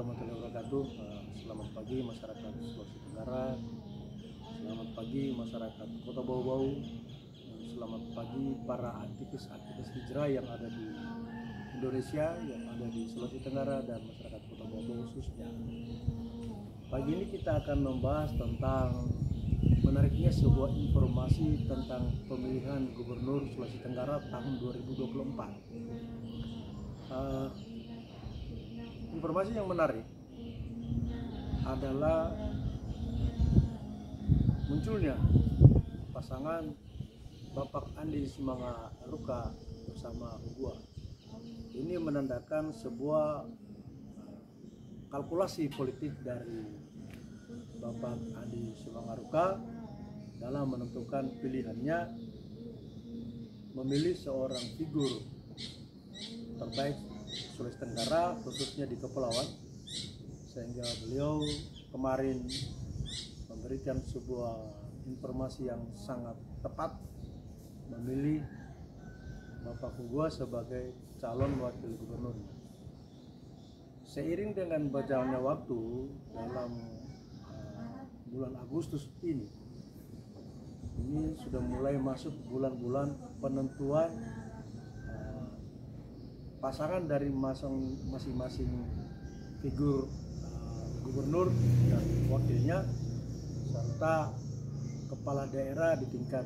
warahmatullahi wabarakatuh. Selamat pagi masyarakat Sulawesi Tenggara. Selamat pagi masyarakat Kota Bau-Bau. Selamat pagi para aktivis-aktivis hijrah yang ada di Indonesia, yang ada di Sulawesi Tenggara dan masyarakat Kota Bau-Bau khususnya. Pagi ini kita akan membahas tentang menariknya sebuah informasi tentang pemilihan Gubernur Sulawesi Tenggara tahun 2024. Informasi yang menarik adalah munculnya pasangan Bapak Andi Sumanggaruka bersama Hugua. Ini menandakan sebuah kalkulasi politik dari Bapak Andi Sumanggaruka dalam menentukan pilihannya memilih seorang figur terbaik Sulawesi Tenggara, khususnya di Kepulauan, sehingga beliau kemarin memberikan sebuah informasi yang sangat tepat, memilih Bapak Hugua sebagai calon wakil gubernur. Seiring dengan berjalannya waktu dalam bulan Agustus ini sudah mulai masuk bulan-bulan penentuan pasangan dari masing-masing figur gubernur dan wakilnya serta kepala daerah di tingkat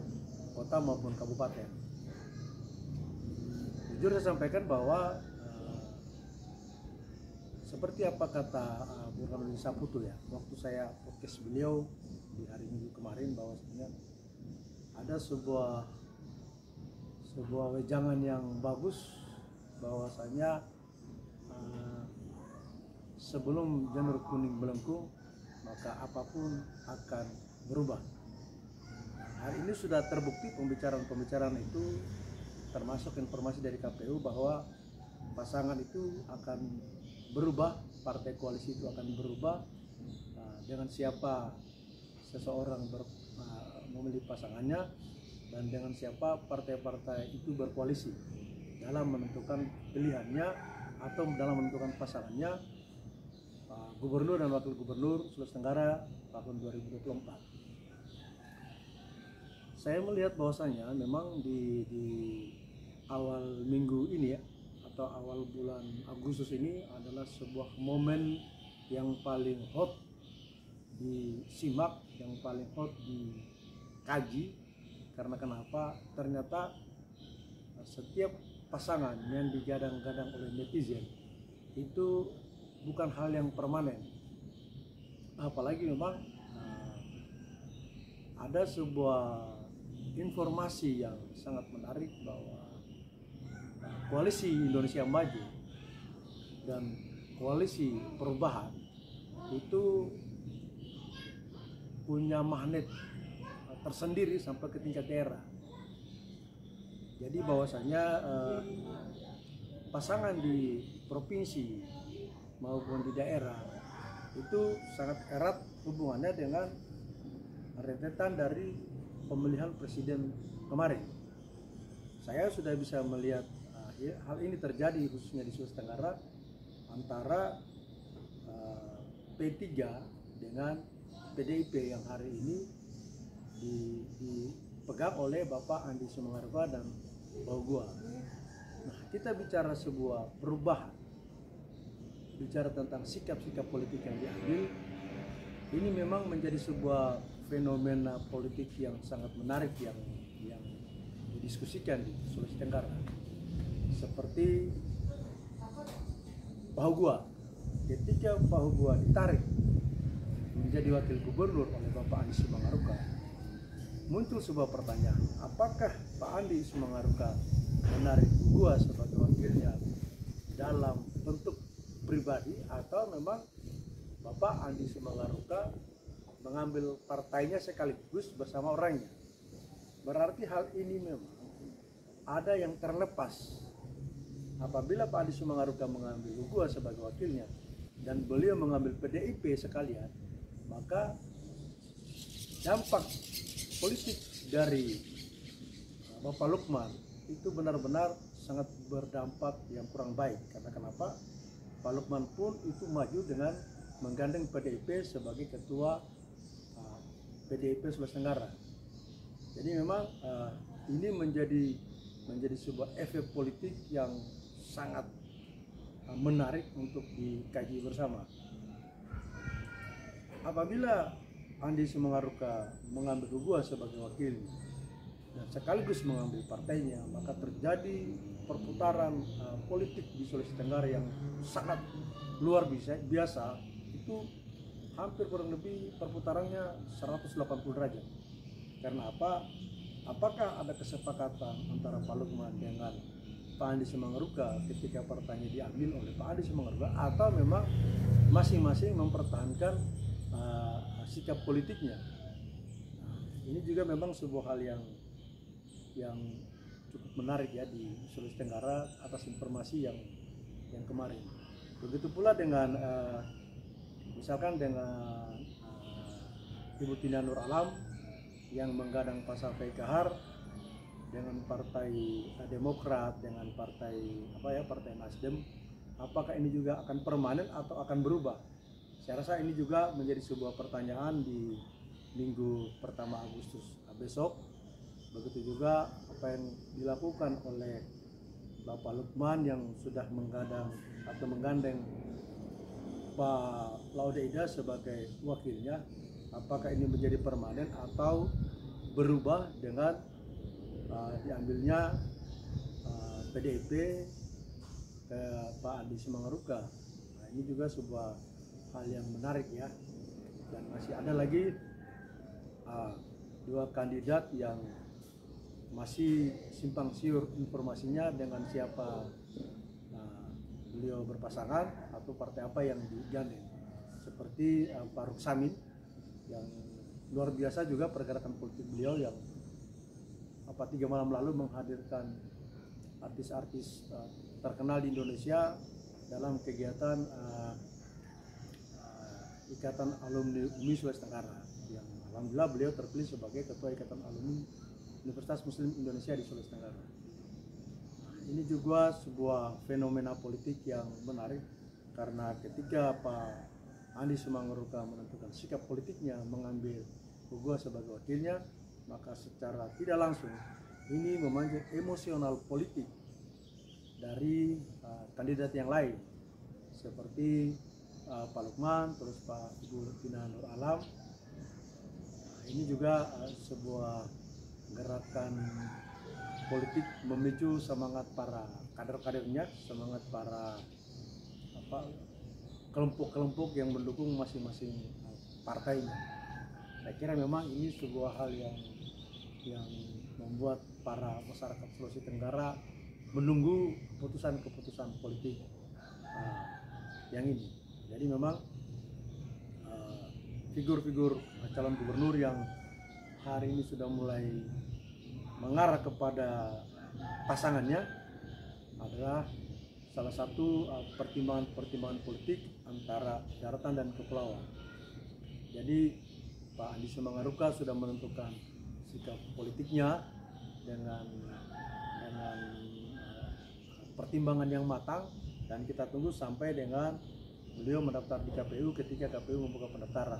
kota maupun kabupaten. Jujur saya sampaikan bahwa seperti apa kata Burhanuddin Saputo ya, waktu saya podcast beliau di hari Minggu kemarin, bahwa sebenarnya ada sebuah wejangan yang bagus, bahwasanya sebelum janur kuning melengkung maka apapun akan berubah. Hari ini sudah terbukti pembicaraan itu, termasuk informasi dari KPU bahwa pasangan itu akan berubah, partai koalisi itu akan berubah dengan siapa seseorang memilih pasangannya dan dengan siapa partai-partai itu berkoalisi dalam menentukan pilihannya atau dalam menentukan pasangannya gubernur dan wakil gubernur Sulawesi Tenggara tahun 2024. Saya melihat bahwasanya memang di awal minggu ini ya, atau awal bulan Agustus ini adalah sebuah momen yang paling hot disimak, yang paling hot dikaji. Karena kenapa? Ternyata setiap pasangan yang digadang-gadang oleh netizen itu bukan hal yang permanen. Apalagi memang ada sebuah informasi yang sangat menarik bahwa koalisi Indonesia Maju dan koalisi perubahan itu punya magnet tersendiri sampai ke tingkat daerah. Jadi bahwasanya pasangan di provinsi maupun di daerah itu sangat erat hubungannya dengan rentetan dari pemilihan presiden kemarin. Saya sudah bisa melihat hal ini terjadi khususnya di Sulawesi Tenggara antara P3 dengan PDIP yang hari ini dipegang oleh Bapak Andi Sumanggaruka dan Hugua. Nah, kita bicara sebuah perubahan, bicara tentang sikap-sikap politik yang diambil, ini memang menjadi sebuah fenomena politik yang sangat menarik yang didiskusikan di Sulawesi Tenggara. Seperti Pak Hugua, ketika Pak Hugua ditarik menjadi wakil gubernur oleh Bapak Andi Sumanggaruka, muncul sebuah pertanyaan, apakah Pak Andi Sumanggaruka menarik Hugua sebagai wakilnya dalam bentuk pribadi, atau memang Bapak Andi Sumanggaruka mengambil partainya sekaligus bersama orangnya. Berarti hal ini memang ada yang terlepas. Apabila Pak Andi Sumanggaruka mengambil Hugua sebagai wakilnya dan beliau mengambil PDIP sekalian, maka dampak politik dari Bapak Lukman itu benar-benar sangat berdampak yang kurang baik. Karena kenapa? Pak Lukman pun itu maju dengan menggandeng PDIP sebagai ketua PDIP Sulawesi Tenggara. Jadi memang ini menjadi sebuah efek politik yang sangat menarik untuk dikaji bersama. Apabila Andi Simangaruka mengambil Hugua sebagai wakil dan sekaligus mengambil partainya, maka terjadi perputaran politik di Sulawesi Tenggara yang sangat luar biasa. Itu hampir kurang lebih perputarannya 180 derajat. Karena apa? Apakah ada kesepakatan antara Pak Lukman dengan Pak Andi Simangaruka ketika partainya diambil oleh Pak Andi Simangaruka, atau memang masing-masing mempertahankan sikap politiknya? Ini juga memang sebuah hal yang cukup menarik ya di Sulawesi Tenggara atas informasi yang kemarin. Begitu pula dengan misalkan dengan Ibu Tina Nur Alam yang menggadang pasal PKR dengan Partai Demokrat, dengan Partai Nasdem, apakah ini juga akan permanen atau akan berubah? Saya rasa ini juga menjadi sebuah pertanyaan di minggu pertama Agustus besok. Begitu juga apa yang dilakukan oleh Bapak Lukman yang sudah menggandeng Pak Laude Ida sebagai wakilnya, apakah ini menjadi permanen atau berubah dengan diambilnya PDIP ke Pak Andi Simangaruka. Nah, ini juga sebuah hal yang menarik ya. Dan masih ada lagi dua kandidat yang masih simpang siur informasinya dengan siapa beliau berpasangan atau partai apa yang digandeng, seperti Pak Ruksamin yang luar biasa juga pergerakan politik beliau yang 3 malam lalu menghadirkan artis-artis terkenal di Indonesia dalam kegiatan Ikatan Alumni UMI Sulawesi Tenggara, yang alhamdulillah beliau terpilih sebagai ketua Ikatan Alumni Universitas Muslim Indonesia di Sulawesi Tenggara. Ini juga sebuah fenomena politik yang menarik, karena ketika Pak Andi Simangaruka menentukan sikap politiknya mengambil Hugua sebagai wakilnya, maka secara tidak langsung ini memancing emosional politik dari kandidat yang lain seperti Pak Lukman, terus Pak Ibu Tina Nur Alam. Ini juga sebuah gerakan politik memicu semangat para kader-kadernya, semangat para kelompok-kelompok yang mendukung masing-masing partainya. Saya kira memang ini sebuah hal yang membuat para masyarakat Sulawesi Tenggara menunggu keputusan-keputusan politik yang ini. Jadi memang figur-figur calon gubernur yang hari ini sudah mulai mengarah kepada pasangannya adalah salah satu pertimbangan politik antara daratan dan kepulauan. Jadi Pak Andi Simangaruka sudah menentukan sikap politiknya dengan pertimbangan yang matang, dan kita tunggu sampai dengan beliau mendaftar di KPU ketika KPU membuka pendaftaran.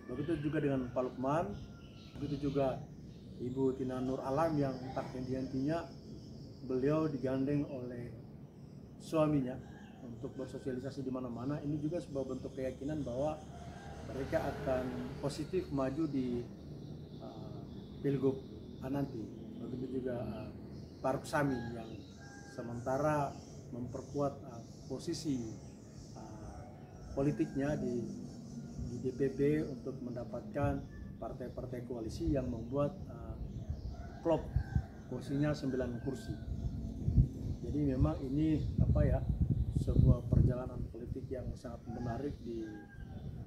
Begitu juga dengan Pak Lukman, begitu juga Ibu Tina Nur Alam yang tak henti-hentinya beliau digandeng oleh suaminya untuk bersosialisasi di mana-mana. Ini juga sebuah bentuk keyakinan bahwa mereka akan positif maju di Pilgub nanti. Begitu juga Pak Ruksamin yang sementara memperkuat posisi politiknya di DPP untuk mendapatkan partai-partai koalisi yang membuat klop kursinya 9 kursi. Jadi memang ini sebuah perjalanan politik yang sangat menarik di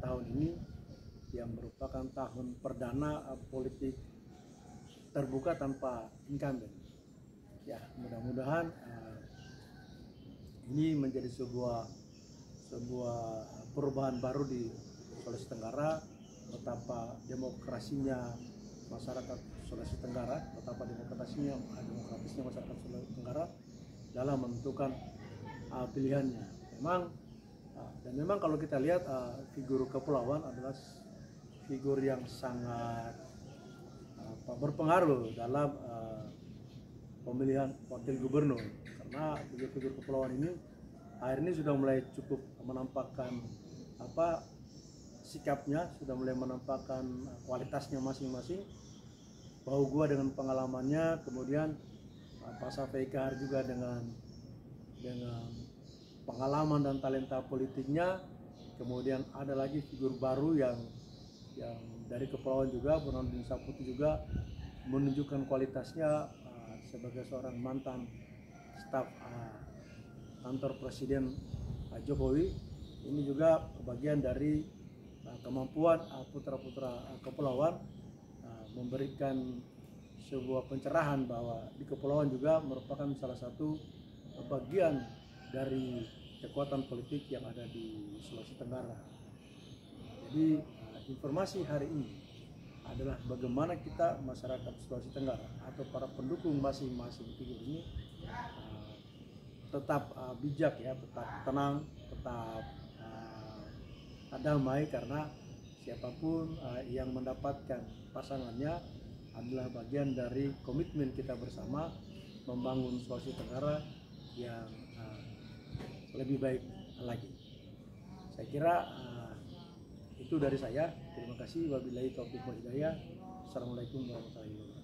tahun ini, yang merupakan tahun perdana politik terbuka tanpa incumbent. Ya, mudah-mudahan ini menjadi sebuah perubahan baru di Sulawesi Tenggara, betapa demokrasinya masyarakat Sulawesi Tenggara, betapa demokratisnya masyarakat Sulawesi Tenggara dalam menentukan pilihannya. Memang Dan memang kalau kita lihat figur kepulauan adalah figur yang sangat berpengaruh dalam pemilihan wakil gubernur, karena figur kepulauan ini akhir ini sudah mulai cukup menampakkan sikapnya, sudah mulai menampakkan kualitasnya masing-masing. Bahu gua dengan pengalamannya, kemudian Pak Safeikar juga dengan pengalaman dan talenta politiknya. Kemudian ada lagi figur baru yang dari kepulauan juga, Burhanuddin Saputi juga menunjukkan kualitasnya sebagai seorang mantan staf kantor Presiden Jokowi. Ini juga bagian dari kemampuan putra-putra kepulauan memberikan sebuah pencerahan bahwa di kepulauan juga merupakan salah satu bagian dari kekuatan politik yang ada di Sulawesi Tenggara. Jadi informasi hari ini adalah bagaimana kita masyarakat Sulawesi Tenggara atau para pendukung masing-masing figur ini tetap bijak ya, tetap tenang, tetap damai, karena siapapun yang mendapatkan pasangannya adalah bagian dari komitmen kita bersama membangun Sulawesi Tenggara yang lebih baik lagi. Saya kira itu dari saya. Terima kasih. Wabillahi taufiq wal hidayah. Assalamualaikum warahmatullahi wabarakatuh.